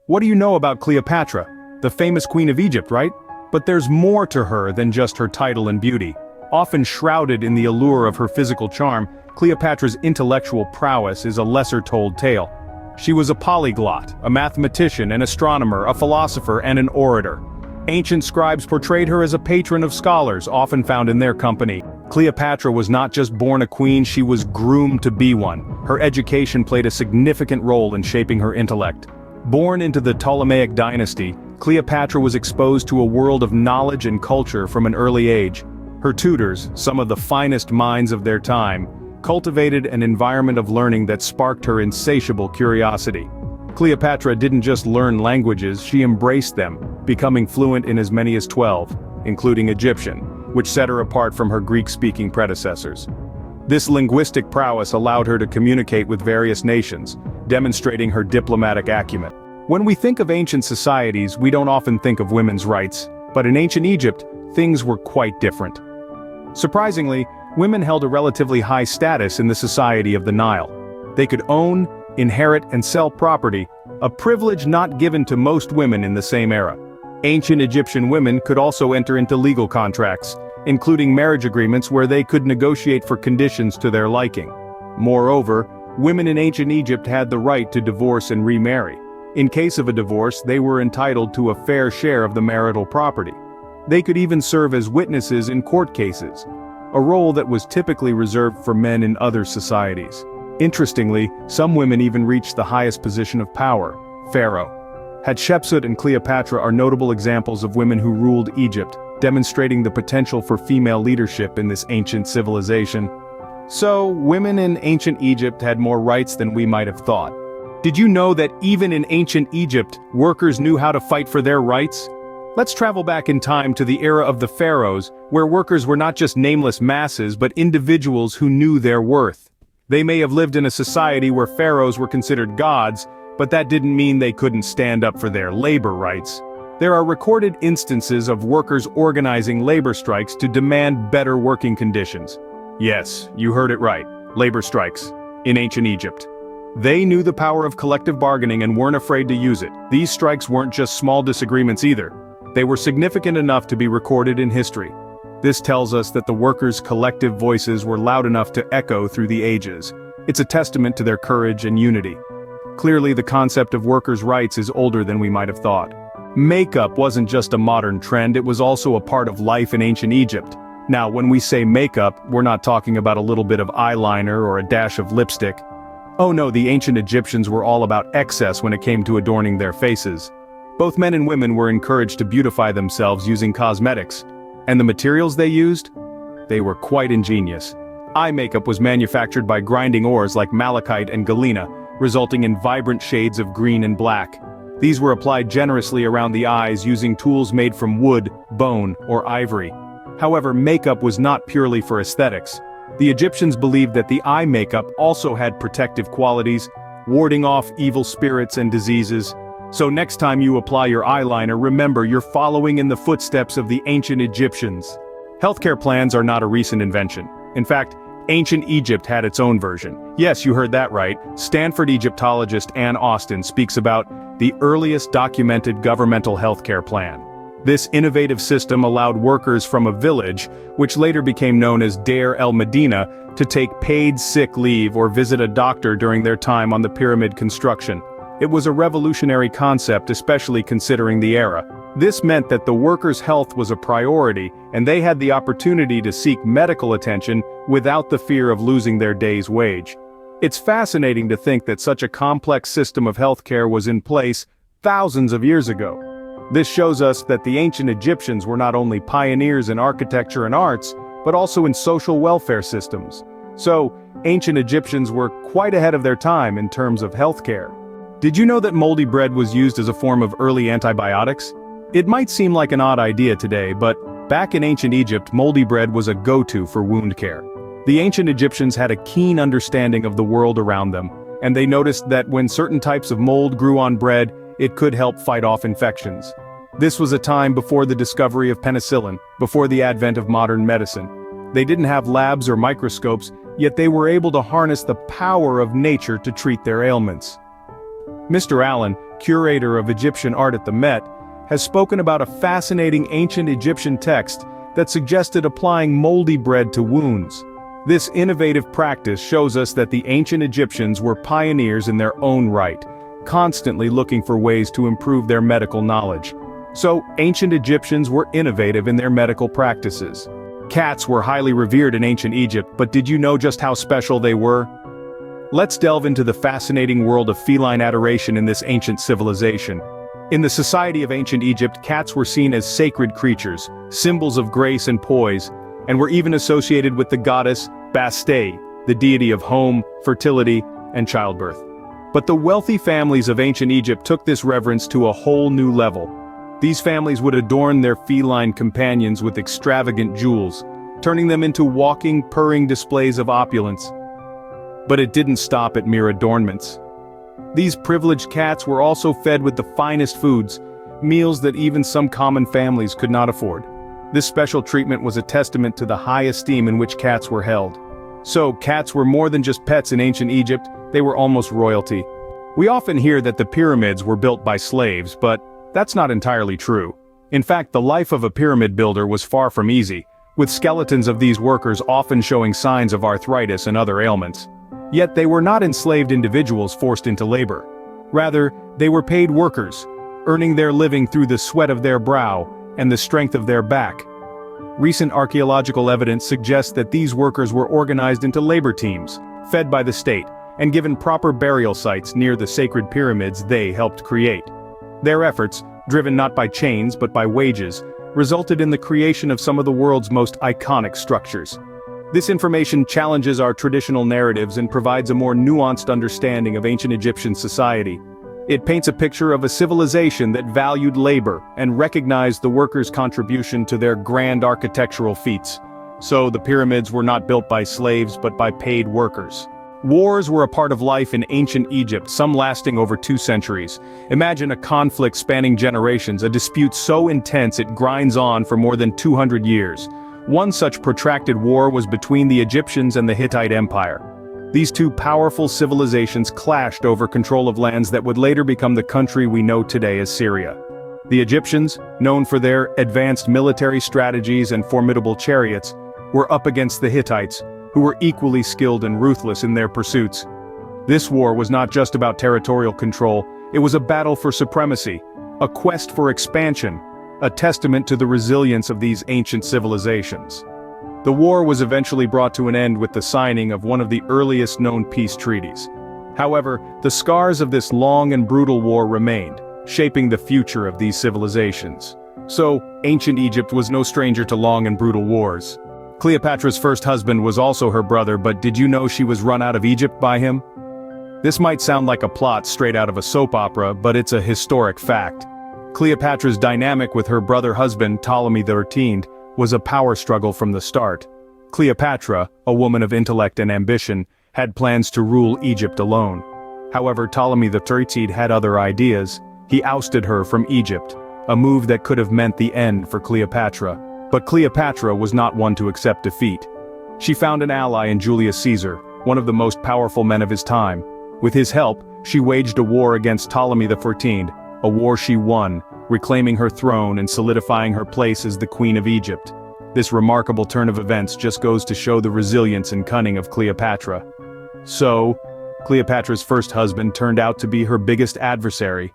What do you know about Cleopatra, the famous queen of Egypt, right? But there's more to her than just her title and beauty. Often shrouded in the allure of her physical charm, Cleopatra's intellectual prowess is a lesser-told tale. She was a polyglot, a mathematician, an astronomer, a philosopher, and an orator. Ancient scribes portrayed her as a patron of scholars, often found in their company. Cleopatra was not just born a queen, she was groomed to be one. Her education played a significant role in shaping her intellect. Born into the Ptolemaic dynasty, Cleopatra was exposed to a world of knowledge and culture from an early age. Her tutors, some of the finest minds of their time, cultivated an environment of learning that sparked her insatiable curiosity. Cleopatra didn't just learn languages, she embraced them, becoming fluent in as many as 12, including Egyptian, which set her apart from her Greek-speaking predecessors. This linguistic prowess allowed her to communicate with various nations, demonstrating her diplomatic acumen. When we think of ancient societies, we don't often think of women's rights, but in ancient Egypt, things were quite different. Surprisingly, women held a relatively high status in the society of the Nile. They could own, inherit, and sell property, a privilege not given to most women in the same era. Ancient Egyptian women could also enter into legal contracts, including marriage agreements where they could negotiate for conditions to their liking. Moreover, women in ancient Egypt had the right to divorce and remarry. In case of a divorce, they were entitled to a fair share of the marital property. They could even serve as witnesses in court cases, a role that was typically reserved for men in other societies. Interestingly, some women even reached the highest position of power, pharaoh. Hatshepsut and Cleopatra are notable examples of women who ruled Egypt, demonstrating the potential for female leadership in this ancient civilization. So, women in ancient Egypt had more rights than we might have thought. Did you know that even in ancient Egypt, workers knew how to fight for their rights? Let's travel back in time to the era of the pharaohs, where workers were not just nameless masses but individuals who knew their worth. They may have lived in a society where pharaohs were considered gods, but that didn't mean they couldn't stand up for their labor rights. There are recorded instances of workers organizing labor strikes to demand better working conditions. Yes, you heard it right, labor strikes, in ancient Egypt. They knew the power of collective bargaining and weren't afraid to use it. These strikes weren't just small disagreements either. They were significant enough to be recorded in history. This tells us that the workers' collective voices were loud enough to echo through the ages. It's a testament to their courage and unity. Clearly, the concept of workers' rights is older than we might have thought. Makeup wasn't just a modern trend, it was also a part of life in ancient Egypt. Now, when we say makeup, we're not talking about a little bit of eyeliner or a dash of lipstick. Oh no, the ancient Egyptians were all about excess when it came to adorning their faces. Both men and women were encouraged to beautify themselves using cosmetics. And the materials they used? They were quite ingenious. Eye makeup was manufactured by grinding ores like malachite and galena, resulting in vibrant shades of green and black. These were applied generously around the eyes using tools made from wood, bone, or ivory. However, makeup was not purely for aesthetics. The Egyptians believed that the eye makeup also had protective qualities, warding off evil spirits and diseases. So next time you apply your eyeliner, remember you're following in the footsteps of the ancient Egyptians. Healthcare plans are not a recent invention. In fact, ancient Egypt had its own version. Yes, you heard that right. Stanford Egyptologist Ann Austin speaks about the earliest documented governmental healthcare plan. This innovative system allowed workers from a village, which later became known as Deir el-Medina, to take paid sick leave or visit a doctor during their time on the pyramid construction. It was a revolutionary concept, especially considering the era. This meant that the workers' health was a priority, and they had the opportunity to seek medical attention without the fear of losing their day's wage. It's fascinating to think that such a complex system of healthcare was in place thousands of years ago. This shows us that the ancient Egyptians were not only pioneers in architecture and arts, but also in social welfare systems. So, ancient Egyptians were quite ahead of their time in terms of healthcare. Did you know that moldy bread was used as a form of early antibiotics? It might seem like an odd idea today, but back in ancient Egypt, moldy bread was a go-to for wound care. The ancient Egyptians had a keen understanding of the world around them, and they noticed that when certain types of mold grew on bread, it could help fight off infections. This was a time before the discovery of penicillin, before the advent of modern medicine. They didn't have labs or microscopes, yet they were able to harness the power of nature to treat their ailments. Mr. Allen, curator of Egyptian art at the Met, has spoken about a fascinating ancient Egyptian text that suggested applying moldy bread to wounds. This innovative practice shows us that the ancient Egyptians were pioneers in their own right, constantly looking for ways to improve their medical knowledge. So, ancient Egyptians were innovative in their medical practices. Cats were highly revered in ancient Egypt, but did you know just how special they were? Let's delve into the fascinating world of feline adoration in this ancient civilization. In the society of ancient Egypt, cats were seen as sacred creatures, symbols of grace and poise, and were even associated with the goddess Bastet, the deity of home, fertility, and childbirth. But the wealthy families of ancient Egypt took this reverence to a whole new level. These families would adorn their feline companions with extravagant jewels, turning them into walking, purring displays of opulence. But it didn't stop at mere adornments. These privileged cats were also fed with the finest foods, meals that even some common families could not afford. This special treatment was a testament to the high esteem in which cats were held. So, cats were more than just pets in ancient Egypt, they were almost royalty. We often hear that the pyramids were built by slaves, but that's not entirely true. In fact, the life of a pyramid builder was far from easy, with skeletons of these workers often showing signs of arthritis and other ailments. Yet they were not enslaved individuals forced into labor. Rather, they were paid workers, earning their living through the sweat of their brow and the strength of their back. Recent archaeological evidence suggests that these workers were organized into labor teams, fed by the state, and given proper burial sites near the sacred pyramids they helped create. Their efforts, driven not by chains but by wages, resulted in the creation of some of the world's most iconic structures. This information challenges our traditional narratives and provides a more nuanced understanding of ancient Egyptian society. It paints a picture of a civilization that valued labor and recognized the workers' contribution to their grand architectural feats. So the pyramids were not built by slaves but by paid workers. Wars were a part of life in ancient Egypt, some lasting over 2 centuries. Imagine a conflict spanning generations, a dispute so intense it grinds on for more than 200 years. One such protracted war was between the Egyptians and the Hittite Empire. These two powerful civilizations clashed over control of lands that would later become the country we know today as Syria. The Egyptians, known for their advanced military strategies and formidable chariots, were up against the Hittites, who were equally skilled and ruthless in their pursuits. This war was not just about territorial control, it was a battle for supremacy, a quest for expansion, a testament to the resilience of these ancient civilizations. The war was eventually brought to an end with the signing of one of the earliest known peace treaties. However, the scars of this long and brutal war remained, shaping the future of these civilizations. So, ancient Egypt was no stranger to long and brutal wars. Cleopatra's first husband was also her brother, but did you know she was run out of Egypt by him? This might sound like a plot straight out of a soap opera, but it's a historic fact. Cleopatra's dynamic with her brother-husband, Ptolemy XIII, was a power struggle from the start. Cleopatra, a woman of intellect and ambition, had plans to rule Egypt alone. However, Ptolemy XIII had other ideas. He ousted her from Egypt, a move that could have meant the end for Cleopatra. But Cleopatra was not one to accept defeat. She found an ally in Julius Caesar, one of the most powerful men of his time. With his help, she waged a war against Ptolemy XIV, a war she won, reclaiming her throne and solidifying her place as the Queen of Egypt. This remarkable turn of events just goes to show the resilience and cunning of Cleopatra. So, Cleopatra's first husband turned out to be her biggest adversary.